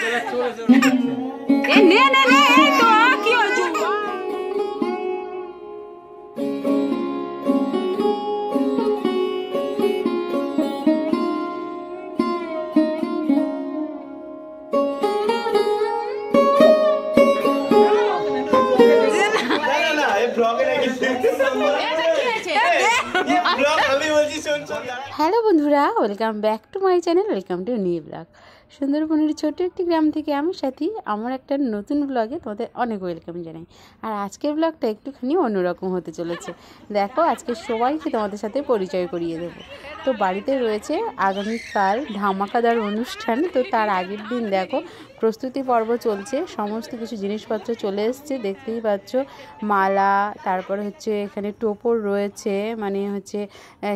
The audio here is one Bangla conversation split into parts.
হ্যালো বন্ধুরা, welcome back to my channel, welcome to new blog. সুন্দরবনের ছোট্ট একটি গ্রাম থেকে আমি সাথী, আমার একটা নতুন ব্লগে তোমাদের অনেক ওয়েলকাম জানাই। আর আজকের ব্লগটা একটুখানি অন্যরকম হতে চলেছে। দেখো, আজকে সবাইকে তোমাদের সাথে পরিচয় করিয়ে দেবো। তো বাড়িতে রয়েছে আগামীকাল ধামাকাদার অনুষ্ঠান। তো তার আগের দিন দেখো প্রস্তুতি পর্ব চলছে, সমস্ত কিছু জিনিসপত্র চলে এসছে, দেখতেই পাচ্ছ। মালা, তারপরে হচ্ছে এখানে টোপর রয়েছে, মানে হচ্ছে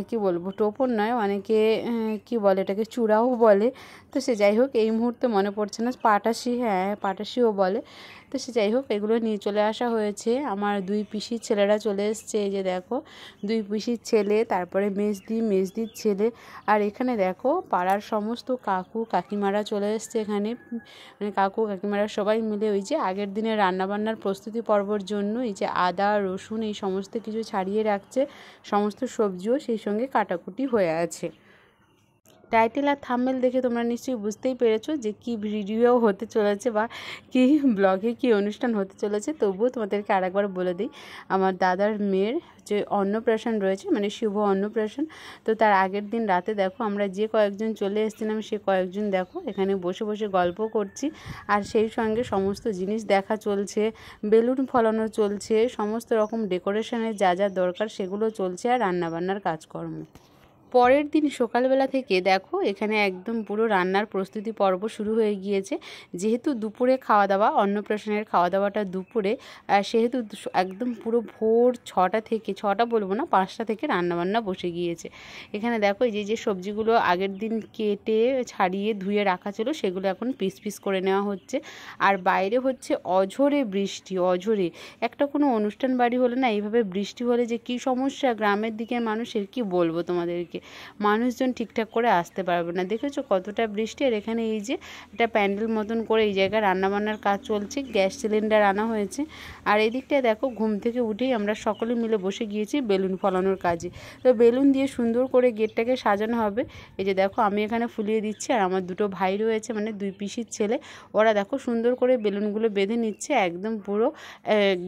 কি বলবো, টোপর নয়, অনেকে কি বলে এটাকে চূড়াও বলে। তো সে যাই হোক, এই মুহূর্তে মনে পড়ছে না, পাটাশি, হ্যাঁ পাটাশিও বলে। তো সে যাই হোক, এগুলো নিয়ে চলে আসা হয়েছে। আমার দুই পিসির ছেলেরা চলে এসছে, এই যে দেখো দুই পিসির ছেলে, তারপরে মেজদির ছেলে। আর এখানে দেখো পাড়ার সমস্ত কাকু কাকিমারা চলে এসছে এখানে, মানে কাকু কাকিমারা সবাই মিলে ওই যে আগের দিনে রান্নাবান্নার প্রস্তুতি পর্বর জন্য এই যে আদা রসুন এই সমস্ত কিছু ছাড়িয়ে রাখছে, সমস্ত সবজিও সেই সঙ্গে কাটাকুটি হয়ে আছে। টাইটেল আর থাম্বনেল দেখে তোমরা নিশ্চয়ই বুঝতেই পেরেছো যে কি ভিডিও হতে চলেছে বা কি ব্লগে কি অনুষ্ঠান হতে চলেছে। তবুও তোমাদেরকে আরেকবার বলে দিই, আমার দাদার মেয়ের যে অন্নপ্রাশন রয়েছে, মানে শুভ অন্নপ্রাশন। তো তার আগের দিন রাতে দেখো আমরা যে কয়েকজন চলে এসেছিলাম, সে কয়েকজন দেখো এখানে বসে বসে গল্প করছি, আর সেই সঙ্গে সমস্ত জিনিস দেখা চলছে, বেলুন ফলানো চলছে, সমস্ত রকম ডেকোরেশনের যা যা দরকার সেগুলো চলছে, আর রান্নাবান্নার কাজকর্ম। পরের দিন সকালবেলা থেকে দেখো এখানে একদম পুরো রান্নার প্রস্তুতি পর্ব শুরু হয়ে গিয়েছে। যেহেতু দুপুরে খাওয়া দাওয়া, অন্নপ্রাশনের খাওয়া দাওয়াটা দুপুরে, সেহেতু একদম পুরো ভোর 6টা থেকে, 6টা বলবো না 5টা থেকে রান্নাবান্না বসে গিয়েছে। এখানে দেখো এই যে সবজিগুলো আগের দিন কেটে ছাড়িয়ে ধুয়ে রাখা ছিল, সেগুলো এখন পিস পিস করে নেওয়া হচ্ছে। আর বাইরে হচ্ছে অঝোরে বৃষ্টি, অঝোরে। একটা কোনো অনুষ্ঠান বাড়ি হলে না এইভাবে বৃষ্টি হলে যে কী সমস্যা গ্রামের দিকের মানুষের, কি বলবো তোমাদেরকে, মানুষজন ঠিকঠাক করে আসতে পারবে না। দেখেছো কতটা বৃষ্টি। আর এখানে এই যে একটা প্যান্ডেল মতন করে এই জায়গায় রান্নাবান্নার কাজ চলছে, গ্যাস সিলিন্ডার আনা হয়েছে। আর এই দিকটায় দেখো ঘুম থেকে উঠেই আমরা সকলে মিলে বসে গিয়েছি বেলুন ফলানোর কাজে। তো বেলুন দিয়ে সুন্দর করে গেটটাকে সাজানো হবে। এই যে দেখো আমি এখানে ফুলিয়ে দিচ্ছি, আর আমার দুটো ভাই রয়েছে, মানে দুই পিসির ছেলে, ওরা দেখো সুন্দর করে বেলুনগুলো বেঁধে নিচ্ছে। একদম পুরো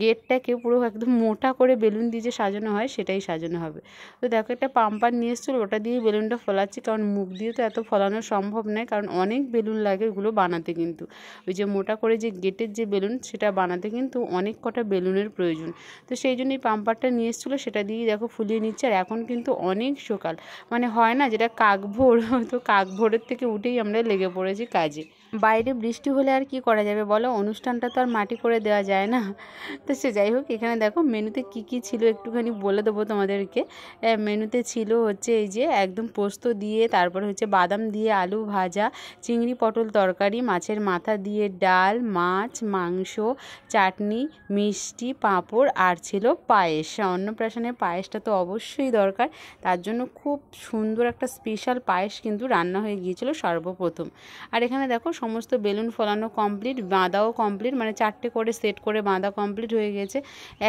গেটটাকে পুরো একদম মোটা করে বেলুন দিয়ে যে সাজানো হয় সেটাই সাজানো হবে। তো দেখো একটা পাম্পার নিয়ে এসেছিলো, ওটা দিয়ে বেলুনটা ফলাচ্ছি, কারণ মুখ দিয়ে তো এত ফলানো সম্ভব নয়, কারণ অনেক বেলুন লাগে ওগুলো বানাতে। কিন্তু ওই যে মোটা করে যে গেটের যে বেলুন সেটা বানাতে কিন্তু অনেক কটা বেলুনের প্রয়োজন। তো সেই জন্য এই পাম্পারটা নিয়ে এসেছিলো, সেটা দিয়েই দেখো ফুলিয়ে নিচ্ছে। আর এখন কিন্তু অনেক সকাল, মানে হয় না যেটা কাকভোর, তো কাকভোরের থেকে উঠেই আমরা লেগে পড়েছি কাজে। বাইরে বৃষ্টি হলে আর কি করা যাবে বলো, অনুষ্ঠানটা তো আর মাটি করে দেওয়া যায় না। তো সে যাই হোক, এখানে দেখো মেনুতে কি কি ছিল একটুখানি বলে দেবো তোমাদেরকে। মেনুতে ছিল হচ্ছে এই যে একদম পোস্ত দিয়ে, তারপরে হচ্ছে বাদাম দিয়ে আলু ভাজা, চিংড়ি পটল তরকারি, মাছের মাথা দিয়ে ডাল, মাছ, মাংস, চাটনি, মিষ্টি, পাঁপড়, আর ছিল পায়েস। অন্নপ্রাশনের পায়েসটা তো অবশ্যই দরকার, তার জন্য খুব সুন্দর একটা স্পেশাল পায়েস কিন্তু রান্না হয়ে গিয়েছিল সর্বপ্রথম। আর এখানে দেখো সমস্ত বেলুন ফলানো কমপ্লিট, বাঁধাও কমপ্লিট, মানে 4টে করে সেট করে বাঁধা কমপ্লিট হয়ে গেছে।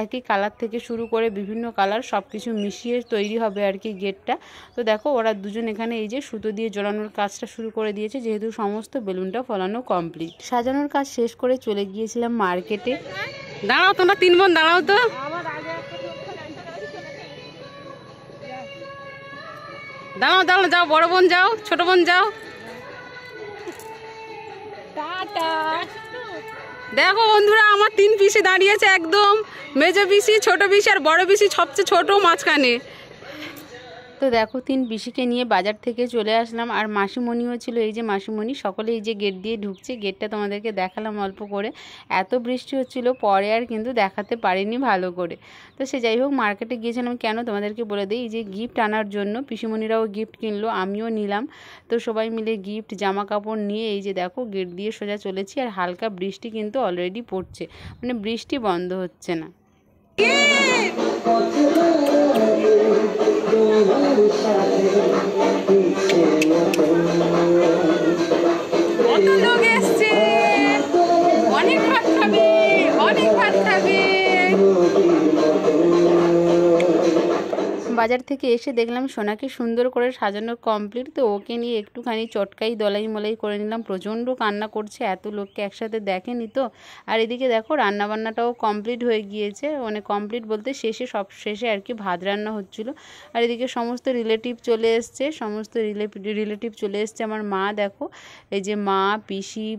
একই কালার থেকে শুরু করে বিভিন্ন কালার সব কিছু মিশিয়ে তৈরি হবে আর কি গেটটা। তো দেখো ওরা দুজন এখানে এই যে সুতো দিয়ে জড়ানোর কাজটা শুরু করে দিয়েছে, যেহেতু সমস্ত বেলুনটা ফলানো কমপ্লিট। সাজানোর কাজ শেষ করে চলে গিয়েছিলাম মার্কেটে। দাঁড়াও তোমরা 3 বোন, দাঁড়াও তো, দাঁড়াও দাঁড়াও, যাও বড় বোন যাও, ছোট বোন যাও। দেখো বন্ধুরা, আমার 3 পিসি দাঁড়িয়েছে, একদম মেজো পিসি, ছোট পিসি আর বড় পিসি সবচেয়ে ছোট মাঝখানে। তো দেখো 3 পিসিকে নিয়ে বাজার থেকে চলে আসলাম, আর মাসিমণিও ছিল, এই যে মাসিমণি, সকলে এই যে গেট দিয়ে ঢুকছে। গেটটা তোমাদেরকে দেখালাম অল্প করে, এত বৃষ্টি হচ্ছিল পরে আর কিন্তু দেখাতে পারিনি ভালো করে। তো সে যাই হোক, মার্কেটে গিয়েছিলাম কেন তোমাদেরকে বলে দিই, এই যে গিফট আনার জন্য। পিসিমণিরাও গিফট কিনলো, আমিও নিলাম। তো সবাই মিলে গিফট জামা কাপড় নিয়ে এই যে দেখো গেট দিয়ে সোজা চলেছি। আর হালকা বৃষ্টি কিন্তু অলরেডি পড়ছে, মানে বৃষ্টি বন্ধ হচ্ছে না। কত লোক এসছে। অনেক ভাত খাবে, অনেক ভাত খাবে। বাজার থেকে এসে দেখলাম সোনাকে সুন্দর করে সাজানো কমপ্লিট, তো ওকে নিয়ে একটুখানি চটকাই দলাই মলাই করে নিলাম। প্রচণ্ড কান্না করছে, এত লোককে একসাথে দেখেনি তো। আর এদিকে দেখো রান্নাবান্নাটাও কমপ্লিট হয়ে গিয়েছে, মানে কমপ্লিট বলতে শেষে, সব শেষে আর কি ভাত রান্না হচ্ছিলো। আর এদিকে সমস্ত রিলেটিভ চলে এসছে, সমস্ত রিলেটিভ চলে এসছে। আমার মা দেখো, এই যে মা,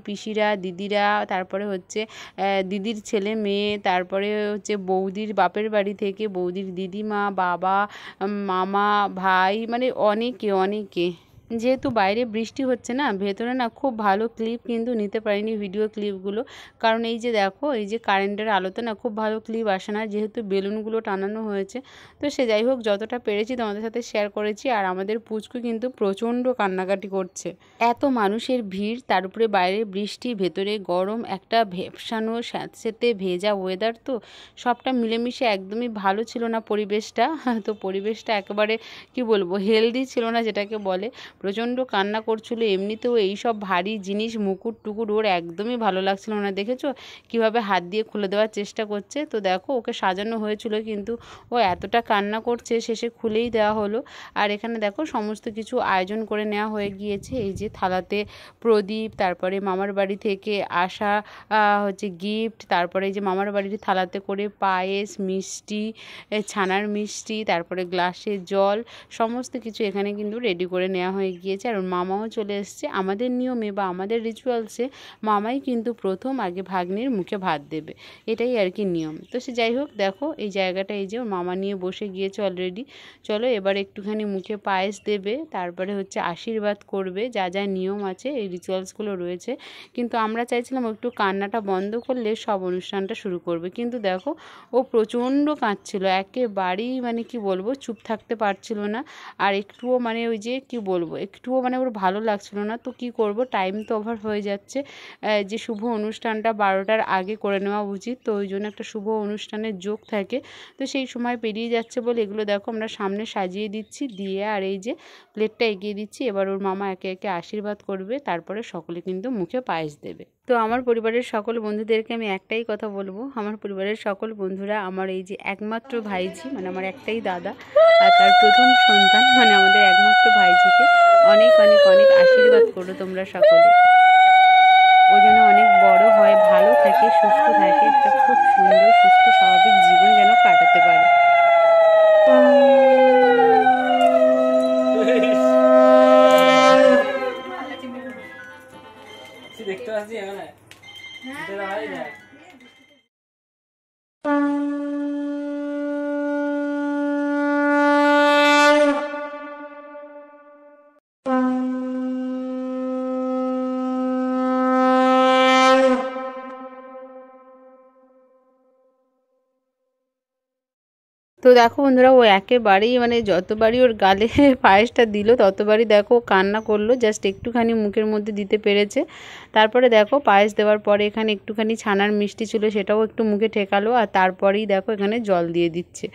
পিসিরা, দিদিরা, তারপরে হচ্ছে দিদির ছেলে মেয়ে, তারপরে হচ্ছে বৌদির বাপের বাড়ি থেকে বৌদির দিদিমা, বাবা, মামা, ভাই, মানে অনেকে। যেহেতু বাইরে বৃষ্টি হচ্ছে না, ভেতরে না খুব ভালো ক্লিপ কিন্তু নিতে পারিনি, ভিডিও ক্লিপগুলো। কারণ এই যে দেখো, এই যে কারেন্টের আলোতে না খুব ভালো ক্লিপ আসে না, যেহেতু বেলুনগুলো টানানো হয়েছে। তো সে যাই হোক, যতটা পেরেছি তোমাদের সাথে শেয়ার করেছি। আর আমাদের পুচকু কিন্তু প্রচণ্ড কান্নাকাটি করছে। এত মানুষের ভিড়, তার উপরে বাইরে বৃষ্টি, ভেতরে গরম, একটা ভেপসানো স্যাঁতসেঁতে ভেজা ওয়েদার, তো সবটা মিলেমিশে একদমই ভালো ছিল না পরিবেশটা। তো পরিবেশটা একেবারে কি বলবো, হেলদি ছিল না যেটাকে বলে। প্রচণ্ড কান্না করছিল। এমনিতেও এইসব ভারী জিনিস, মুকুট টুকুর ওর একদমই ভালো লাগছিল না। দেখেছো কিভাবে হাত দিয়ে খুলে দেওয়ার চেষ্টা করছে। তো দেখো ওকে সাজানো হয়েছিল, কিন্তু ও এতটা কান্না করছে, শেষে খুলেই দেওয়া হলো। আর এখানে দেখো সমস্ত কিছু আয়োজন করে নেওয়া হয়ে গিয়েছে। এই যে থালাতে প্রদীপ, তারপরে মামার বাড়ি থেকে আসা হচ্ছে গিফট, তারপরে এই যে মামার বাড়ির থালাতে করে পায়েস, মিষ্টি, ছানার মিষ্টি, তারপরে গ্লাসে জল, সমস্ত কিছু এখানে কিন্তু রেডি করে নেওয়া হয়ে গিয়েছে। আর মামাও চলে এসছে। আমাদের নিয়মে বা আমাদের রিচুয়ালসে মামাই কিন্তু প্রথম আগে ভাগ্নির মুখে ভাত দেবে, এটাই আর কি নিয়ম। তো সে যাই হোক, দেখো এই জায়গাটা এই যে ওর মামা নিয়ে বসে গিয়েছে অলরেডি। চলো এবার একটুখানি মুখে পায়েস দেবে, তারপরে হচ্ছে আশীর্বাদ করবে, যা যা নিয়ম আছে এই রিচুয়ালসগুলো রয়েছে। কিন্তু আমরা চাইছিলাম একটু কান্নাটা বন্ধ করলে সব অনুষ্ঠানটা শুরু করবে, কিন্তু দেখো ও প্রচণ্ড কাঁদছিল, একেবারেই মানে কি বলবো, চুপ থাকতে পারছিল না। আর একটুও মানে ওই যে কি বলবো, একটুও মানে ওর ভালো লাগছিল না। তো কি করব, টাইম তো ওভার হয়ে যাচ্ছে, যে শুভ অনুষ্ঠানটা 12টার আগে করে নেওয়া উচিত। তো ওই জন্য একটা শুভ অনুষ্ঠানের যোগ থাকে, তো সেই সময় পেরিয়ে যাচ্ছে বলে এগুলো দেখো আমরা সামনে সাজিয়ে দিচ্ছি, দিয়ে আর এই যে প্লেটটা এগিয়ে দিচ্ছি। এবার ওর মামা একে একে আশীর্বাদ করবে, তারপরে সকলে কিন্তু মুখে পায়েস দেবে। তো আমার পরিবারের সকল বন্ধুদেরকে আমি একটাই কথা বলবো, আমার পরিবারের সকল বন্ধুরা আমার এই যে একমাত্র ভাইঝি, মানে আমার একটাই দাদা আর তার প্রথম সন্তান, মানে আমাদের একমাত্র ভাইঝিকে অনেক অনেক অনেক আশীর্বাদ করো তোমরা সকলে। ও যেন অনেক বড় হয়, ভালো থাকে, সুস্থ থাকে, একটা খুব সুন্দর সুস্থ স্বাভাবিক জীবন যেন কাটাতে পারে। দেখতে পাচ্ছি এখানে তো দেখো বন্ধুরা, ও একেবারেই মানে যতবারই ওর গালে পায়েসটা দিল ততবারই দেখো কান্না করলো, জাস্ট একটুখানি মুখের মধ্যে দিতে পেরেছে। তারপরে দেখো পায়েস দেওয়ার পরে এখানে একটুখানি ছানার মিষ্টি ছিল, সেটাও একটু মুখে ঠেকালো, আর তারপরেই দেখো এখানে জল দিয়ে দিচ্ছে।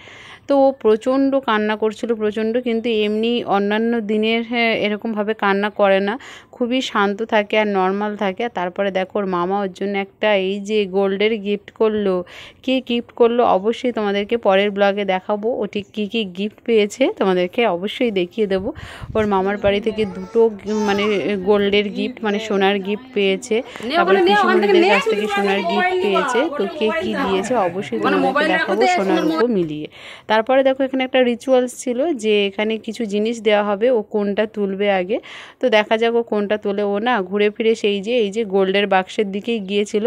তো ও প্রচণ্ড কান্না করছিল, প্রচণ্ড, কিন্তু এমনি অন্যান্য দিনের এরকমভাবে কান্না করে না, খুবই শান্ত থাকে আর নর্মাল থাকে। আর তারপরে দেখো ওর মামা ওর জন্য একটা এই যে গোল্ডের গিফট করলো। কী গিফট করলো অবশ্যই তোমাদেরকে পরের ব্লগে দেখাবো, ও ঠিক কী কী গিফট পেয়েছে তোমাদেরকে অবশ্যই দেখিয়ে দেবো। ওর মামার বাড়ি থেকে দুটো মানে গোল্ডের গিফট, মানে সোনার গিফট পেয়েছে, তারপরে পিসিমণিদের কাছ থেকে সোনার গিফট পেয়েছে। তো কে কী দিয়েছে অবশ্যই তোমাদেরকে দেখাবো সোনার রূপও মিলিয়ে। তারপরে দেখো এখানে একটা রিচুয়ালস ছিল যে এখানে কিছু জিনিস দেওয়া হবে, ও কোনটা তুলবে আগে। তো দেখা যাক ও কোনটা তোলে। ও না ঘুরে ফিরে সেই যে এই যে গোল্ডের বাক্সের দিকেই গিয়েছিল।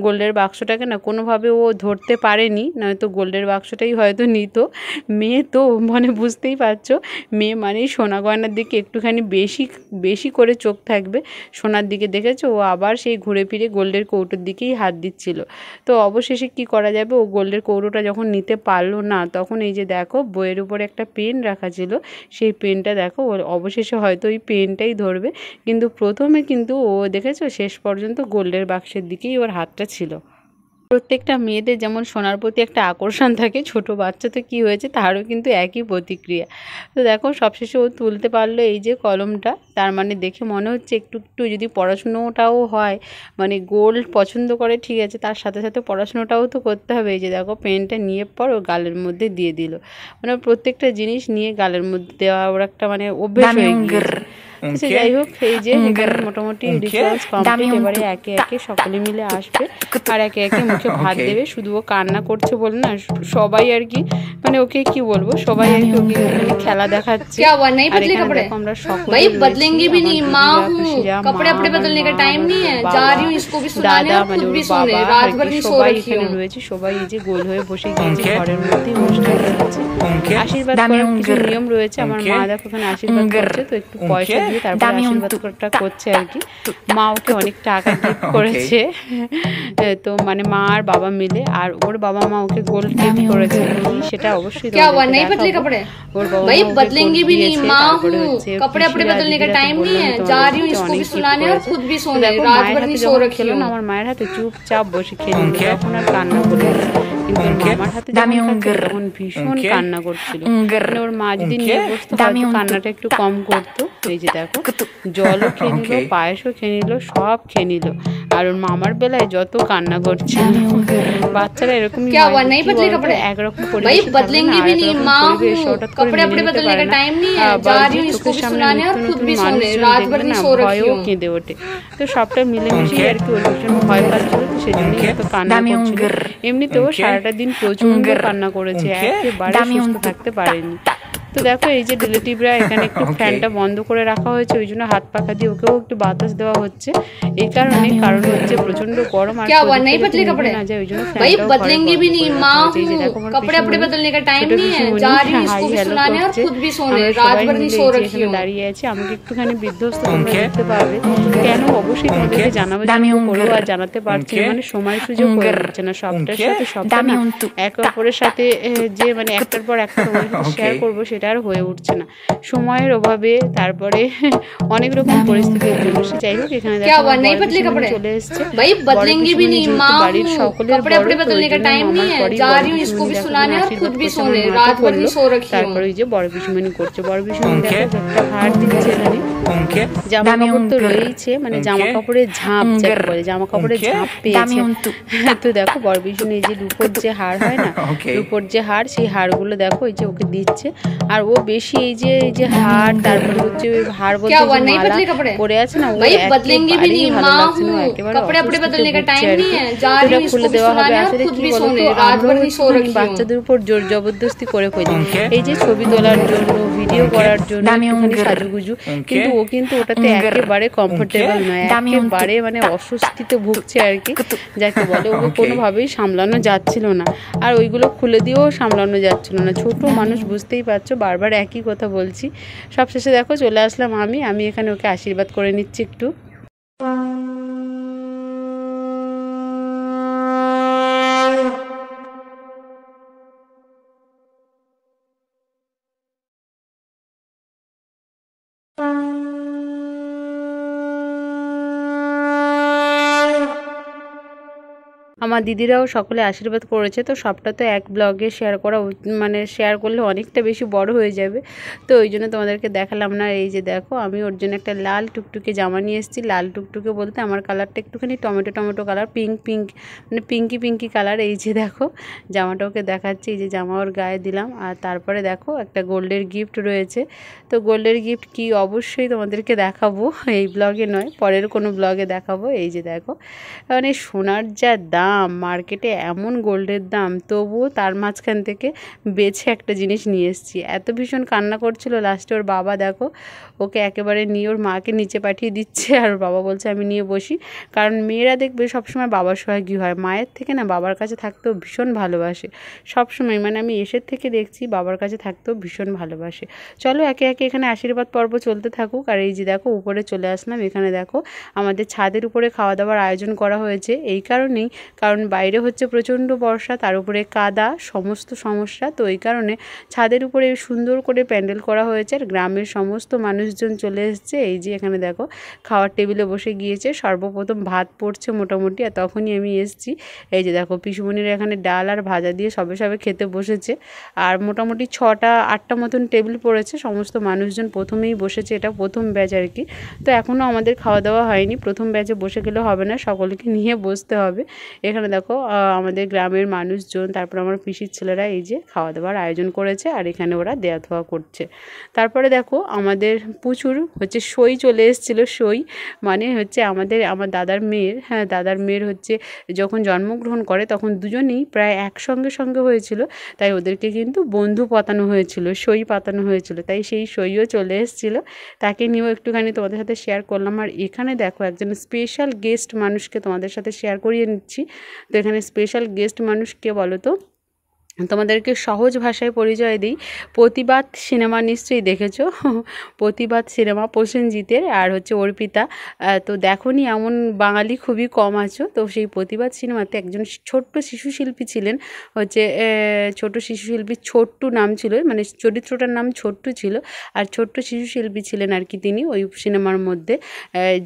গোল্ডের বাক্সটাকে না কোনোভাবে ও ধরতে পারেনি, নয়তো গোল্ডের বাক্সটাই হয়তো নিত। মেয়ে তো মানে বুঝতেই পারছো, মেয়ে মানেই সোনা গয়নার দিকে একটুখানি বেশি করে চোখ থাকবে, সোনার দিকে। দেখেছো ও আবার সেই ঘুরে ফিরে গোল্ডের কৌটোর দিকেই হাত দিচ্ছিল। তো অবশেষে কি করা যাবে, ও গোল্ডের কৌটোটা যখন নিতে পারলো না, তখন এই যে দেখো বইয়ের উপরে একটা পেন রাখা ছিল, সেই পেনটা দেখো ও অবশেষে হয়তো ওই পেনটাই ধরবে। কিন্তু প্রথমে কিন্তু ও দেখেছো শেষ পর্যন্ত গোল্ডের বাক্সের দিকেই ওর হাতটা ছিল। প্রত্যেকটা মেয়েদের যেমন সোনার প্রতি একটা আকর্ষণ থাকে, ছোট বাচ্চা তো কী হয়েছে তারও কিন্তু একই প্রতিক্রিয়া। তো দেখো সবশেষে ও তুলতে পারলো এই যে কলমটা, তার মানে দেখে মনে হচ্ছে একটু একটু যদি পড়াশুনোটাও হয়, মানে গোল্ড পছন্দ করে ঠিক আছে, তার সাথে সাথে পড়াশুনোটাও তো করতে হবে। এই যে দেখো পেনটা নিয়ে পর ও গালের মধ্যে দিয়ে দিল, মানে প্রত্যেকটা জিনিস নিয়ে গালের মধ্যে দেওয়া ওর একটা মানে অভ্যেস হয়ে গিয়েছে। যাই হোক, এই যে এখানে মোটামুটি রিচুয়ালস কমপ্লিট। এবারে একে একে সকলে মিলে আসবে আর একে একে মুখে ভাত দেবে। শুধু ও কান্না করছে বলে না, সবাই আর কি মানে ওকে কি বলবো, সবাই আর কি ওকে খেলা দেখাচ্ছে। আর এখানে দেখো আমরা সকলে দাদা মানে ওর বাবা আর কি সবাই এখানে রয়েছে। সবাই এই যে গোল হয়ে বসে গিয়েছে ঘরের মধ্যে অনুষ্ঠান হচ্ছে। আশীর্বাদ করার কিছু নিয়ম রয়েছে। আমার মা দেখো ওখানে আশীর্বাদ করছে, তো একটু পয়সা দিয়ে তারপর আশীর্বাদটা করছে আর কি। মা ওকে অনেক টাকা গিফট করেছে, তো মানে মা আর বাবা মিলে, আর ওর বাবা মা ওকে গোল্ড গিফট করেছে সেটা অবশ্যই ওর বাবা মা ওকে খেলো না, আমার মায়ের হাতে চুপচাপ বসে খেলো, তখন আর কান্না করে। কিন্তু আমার হাতে তখন ভীষণ কান্না করছিল। ওর মা যদি নিয়ে বসতো হয়তো কান্নাটা একটু কম করতো। এই যে দেখো জলও খেয়ে নিল, পায়েসও খেয়ে নিল, সব খেয়ে নিল। আর ওর মামার বেলায় যত কান্না করছে, বাচ্চারা এরকমই একরকম পরিবেশ হঠাৎ করে মেনে নিতে পারে না, চোখের সামনে নতুন মানুষ ভয়ও কেঁদে ওঠে। তো সবটা মিলেমিশে আর কি ওর ভীষণ ভয় পাচ্ছিল, তো সেজন্যই এত কান্না করছিল। এমনিতেও সারাটা দিন প্রচন্ড কান্না করেছে, একেবারে সুস্থ থাকতে পারেনি। তো দেখো এই যে রিলেটিভরা এখানে একটু ফ্যানটা বন্ধ করে রাখা হয়েছে, ওই জন্য হাত পাখা দিয়ে ওকেও একটু বাতাস দেওয়া হচ্ছে। এই কারণ হচ্ছে প্রচন্ড গরম আর না যায়, ওই জন্য দাঁড়িয়ে আছে। আমাকে একটুখানি বিধ্বস্ত দেখতে পাবে কেন, অবশ্যই তোমাদেরকে জানাবে করবো, আর জানাতে পারছি মানে সময় সুযোগ হয়ে যাচ্ছে না। সবটার সাথে সবটা না একে অপরের সাথে যে মানে একটার পর একটা শেয়ার করবো সেটা আর হয়ে উঠছে না সময়ের অভাবে, তারপরে অনেক রকম পরিস্থিতির জন্য। যাই হোক এখানে চলে এসছে বাড়ির সকলের তারপরে ওই যে বড় পিসুমণি করছে। বড় পিসুমণি দেখো একটা ভার দিচ্ছে এখানে। জামা কাপড় তো রয়েছে, মানে জামা কাপড়ের ঝাঁপ যাকে বলে, জামা কাপড়ের ঝাঁপ পেয়েছে। তো দেখো বড় পিসুমণি এই যে রূপোর যে হার হয় না, রূপোর যে হার, সেই হারগুলো দেখো এই যে ওকে দিচ্ছে। আর ও বেশি এই যে হার, তারপরে হচ্ছে ওই হার বলতে পরে আছে না, ও একেবারেই ভালো লাগছে না, একেবারে খুলে দেওয়া হবে। আসলে কি বলতো, আমরা বাচ্চাদের উপর জোর জবরদস্তি করে ফেলি এই যে ছবি তোলার জন্য, ভিডিও করার জন্য, একটুখানি সাজুগুজু, কিন্তু ও কিন্তু ওটাতে একেবারে কমফোর্টেবল নয়, একেবারে মানে অস্বস্তিতে ভুগছে আর কি যাকে বলে। ওকে কোনোভাবেই সামলানো যাচ্ছিল না, আর ওইগুলো খুলে দিয়েও সামলানো যাচ্ছিল না। ছোট মানুষ বুঝতেই পারছো, বারবার একই কথা বলছি। সবশেষে দেখো চলে আসলাম আমি এখানে ওকে আশীর্বাদ করে নিচ্ছি একটু। আমার দিদিরাও সকলে আশীর্বাদ করেছে, তো সবটা তো এক ব্লগে শেয়ার করা মানে শেয়ার করলে অনেকটা বেশি বড় হয়ে যাবে, তো ওই জন্য তোমাদেরকে দেখালাম না। এই যে দেখো আমি ওর জন্য একটা লাল টুকটুকে জামা নিয়ে এসেছি। লাল টুকটুকে বলতে আমার কালারটা একটুখানি টমেটো কালার, পিঙ্ক মানে পিঙ্কি কালার। এই যে দেখো জামাটা ওকে দেখাচ্ছি, এই যে জামা ওর গায়ে দিলাম। আর তারপরে দেখো একটা গোল্ডের গিফট রয়েছে, তো গোল্ডের গিফট কি অবশ্যই তোমাদেরকে দেখাবো, এই ব্লগে নয় পরের কোনো ব্লগে দেখাবো। এই যে দেখো মানে সোনার যা দাম, মার্কেটে এমন গোল্ডের দাম, তবুও তার মাঝখান থেকে বেছে একটা জিনিস নিয়ে এসেছি। এত ভীষণ কান্না করছিল, লাস্টে ওর বাবা দেখো ওকে একেবারে নিয়ে ওর মাকে নিচে পাঠিয়ে দিচ্ছে, আর ওর বাবা বলছে আমি নিয়ে বসি। কারণ মেয়েরা দেখবে সবসময় বাবার সোহাগী হয়, মায়ের থেকে না বাবার কাছে থাকতেও ভীষণ ভালোবাসে সবসময়, মানে আমি এসের থেকে দেখছি বাবার কাছে থাকতেও ভীষণ ভালোবাসে। চলো একে একে এখানে আশীর্বাদ পর্ব চলতে থাকুক। আর এই যে দেখো উপরে চলে আসলাম, এখানে দেখো আমাদের ছাদের উপরে খাওয়া দাওয়ার আয়োজন করা হয়েছে এই কারণেই, কারণ বাইরে হচ্ছে প্রচণ্ড বর্ষা, তার উপরে কাদা, সমস্ত সমস্যা। তো এই কারণে ছাদের উপরে সুন্দর করে প্যান্ডেল করা হয়েছে আর গ্রামের সমস্ত মানুষজন চলে এসেছে। এই যে এখানে দেখো খাওয়ার টেবিলে বসে গিয়েছে, সর্বপ্রথম ভাত পড়ছে মোটামুটি, আর তখনই আমি এসেছি। এই যে দেখো পিসুমণির এখানে ডাল আর ভাজা দিয়ে সবে সবে খেতে বসেছে। আর মোটামুটি 6টা-8টা মতন টেবিল পড়েছে, সমস্ত মানুষজন প্রথমেই বসেছে, এটা প্রথম ব্যাচ আর কি। তো এখনও আমাদের খাওয়া দাওয়া হয়নি, প্রথম ব্যাচে বসে গেলে হবে না, সকলকে নিয়ে বসতে হবে। এখানে দেখো আমাদের গ্রামের মানুষজন, তারপর আমার পিসির ছেলেরা এই যে খাওয়া দাওয়ার আয়োজন করেছে, আর এখানে ওরা দেয়া থোয়া করছে। তারপরে দেখো আমাদের প্রচুর হচ্ছে সই চলে এসেছিলো। সই মানে হচ্ছে আমার দাদার মেয়ের, হ্যাঁ দাদার মেয়ের হচ্ছে যখন জন্মগ্রহণ করে তখন দুজনেই প্রায় একসঙ্গে হয়েছিল, তাই ওদেরকে কিন্তু বন্ধু পাতানো হয়েছিল, সই পাতানো হয়েছিল, তাই সেই সইও চলে এসেছিলো। তাকে নিয়েও একটুখানি তোমাদের সাথে শেয়ার করলাম। আর এখানে দেখো একজন স্পেশাল গেস্ট মানুষকে তোমাদের সাথে শেয়ার করিয়ে নিচ্ছি। তো এখানে স্পেশাল গেস্ট মানুষ কে বলো তো? তোমাদেরকে সহজ ভাষায় পরিচয় দিই। প্রতিবাদ সিনেমা নিশ্চয়ই দেখেছো, প্রতিবাদ সিনেমা প্রসেনজিতের আর হচ্ছে অর্পিতা। তো দেখোনি এমন বাঙালি খুবই কম আছো। তো সেই প্রতিবাদ সিনেমাতে একজন ছোট্ট শিশু শিল্পী ছিলেন, হচ্ছে ছোট শিশু শিল্পী, ছোট্টু নাম ছিল, মানে চরিত্রটার নাম ছোট্টু ছিল, আর ছোট্ট শিশু শিল্পী ছিলেন আর কি তিনি ওই সিনেমার মধ্যে,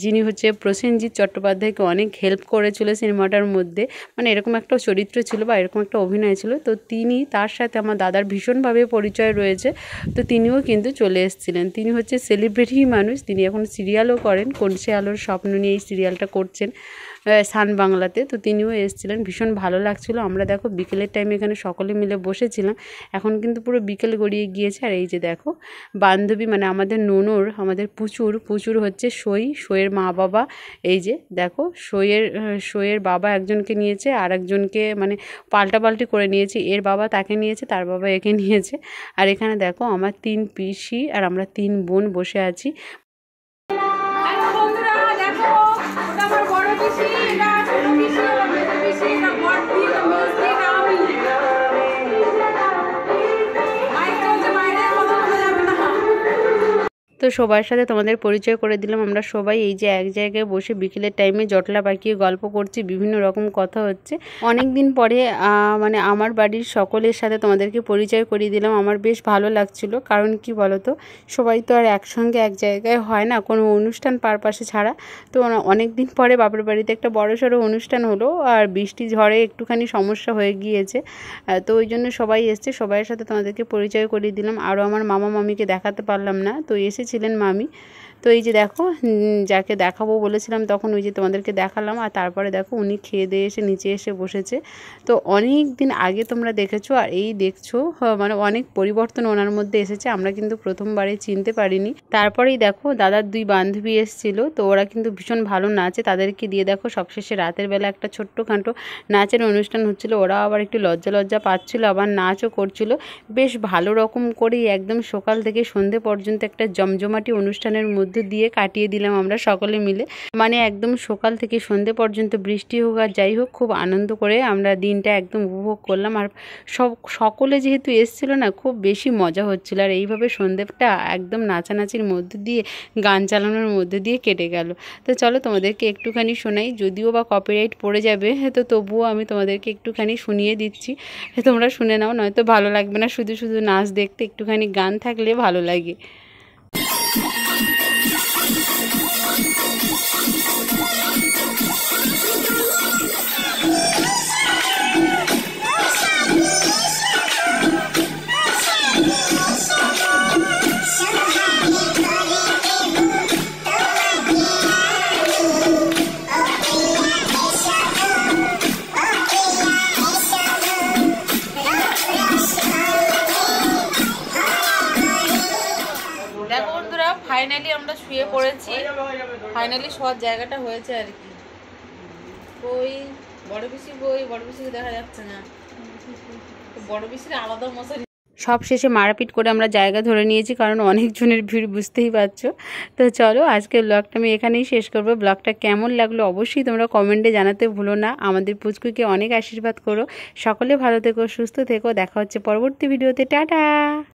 যিনি হচ্ছে প্রসেনজিৎ চট্টোপাধ্যায়কে অনেক হেল্প করেছিল সিনেমাটার মধ্যে। মানে এরকম একটা চরিত্র ছিল বা এরকম একটা অভিনয় ছিল। তো তিনি, তার সাথে আমার দাদার ভীষণভাবে পরিচয় রয়েছে। তো তিনিও কিন্তু চলে এসেছিলেন। তিনি হচ্ছে সেলিব্রিটি মানুষ, তিনি এখন সিরিয়ালও করেন, কোনসে আলোর স্বপ্ন নিয়ে এই সিরিয়ালটা করছেন সান বাংলাতে। তো তিনিও এসেছিলেন, ভীষণ ভালো লাগছিলো। আমরা দেখো বিকেলের টাইমে এখানে সকলে মিলে বসেছিলাম। এখন কিন্তু পুরো বিকেল গড়িয়ে গিয়েছে। আর এই যে দেখো বান্ধবী, মানে আমাদের ননর, আমাদের প্রচুর হচ্ছে সইয়ের মা বাবা। এই যে দেখো সইয়ের বাবা একজনকে নিয়েছে, আর একজনকে মানে পাল্টাপাল্টি করে নিয়েছে, এর বাবা তাকে নিয়েছে, তার বাবা একে নিয়েছে। আর এখানে দেখো আমার 3 পিসি আর আমরা 3 বোন বসে আছি। তো সবার সাথে তোমাদের পরিচয় করে দিলাম। আমরা সবাই এই যে এক জায়গায় বসে বিকেলের টাইমে জটলা পাকিয়ে গল্প করছি, বিভিন্ন রকম কথা হচ্ছে। অনেক দিন পরে মানে আমার বাড়ির সকলের সাথে তোমাদেরকে পরিচয় করিয়ে দিলাম। আমার বেশ ভালো লাগছিল, কারণ কি বলতো, সবাই তো আর একসঙ্গে এক জায়গায় হয় না কোনো অনুষ্ঠান পারপাসে ছাড়া। তো অনেক দিন পরে বাপের বাড়িতে একটা বড়সড় অনুষ্ঠান হলো, আর বৃষ্টি ঝড়ে একটুখানি সমস্যা হয়ে গিয়েছে। তো ওই জন্য সবাই এসছে, সবাইয়ের সাথে তোমাদেরকে পরিচয় করিয়ে দিলাম। আরও আমার মামা মামিকে দেখাতে পারলাম না, তো এসেছিলেন মামি। তো এই যে দেখো যাকে দেখাবো বলেছিলাম তখন ওই যে তোমাদেরকে দেখালাম। আর তারপরে দেখো উনি খেয়ে দিয়ে এসে নিচে এসে বসেছে। তো অনেক দিন আগে তোমরা দেখেছো, আর এই দেখছো, মানে অনেক পরিবর্তন ওনার মধ্যে এসেছে। আমরা কিন্তু প্রথমবারে চিনতে পারিনি। তারপরেই দেখো দাদার 2 বান্ধবী এসেছিলো, তো ওরা কিন্তু ভীষণ ভালো নাচে। তাদেরকে দিয়ে দেখো সবশেষে রাতের বেলা একটা ছোট্টখাটো নাচের অনুষ্ঠান হচ্ছিলো। ওরা আবার একটু লজ্জা পাচ্ছিলো, আবার নাচও করছিল বেশ ভালো রকম করেই। একদম সকাল থেকে সন্ধে পর্যন্ত একটা জমজমাটি অনুষ্ঠানের মধ্যে দিয়ে কাটিয়ে দিলাম আমরা সকলে মিলে। মানে একদম সকাল থেকে সন্ধে পর্যন্ত বৃষ্টি হোক আর যাই হোক, খুব আনন্দ করে আমরা দিনটা একদম উপভোগ করলাম। আর সকলে যেহেতু এসেছিলো না, খুব বেশি মজা হচ্ছিলো। আর এইভাবে সন্ধেটা একদম নাচানাচির মধ্যে দিয়ে, গান চালানোর মধ্যে দিয়ে কেটে গেল। তো চলো তোমাদেরকে একটুখানি শোনাই, যদিও বা কপিরাইট পড়ে যাবে, তো তবুও আমি তোমাদেরকে একটুখানি শুনিয়ে দিচ্ছি, তোমরা শুনে নাও, নয়তো ভালো লাগবে না শুধু শুধু নাচ দেখতে। একটুখানি গান থাকলে ভালো লাগে। দেখো বন্ধুরা, ফাইনালি আমরা শুয়ে পড়েছি, ফাইনালি শোয়ার জায়গাটা হয়েছে আর কি। ওই বড় পিসিকে দেখা যাচ্ছে না, বড় পিসির আলাদা মশারি। সব শেষে মারপিট করে আমরা জায়গা ধরে নিয়েছি, কারণ অনেকজনের ভিড়, বুঝতেই পারছো। তো চলো আজকের ব্লগটা আমি এখানেই শেষ করবো। ব্লগটা কেমন লাগলো অবশ্যই তোমরা কমেন্টে জানাতে ভুলো না। আমাদের পুচকুকে অনেক আশীর্বাদ করো। সকলে ভালো থেকো, সুস্থ থেকো। দেখা হচ্ছে পরবর্তী ভিডিওতে। টাটা।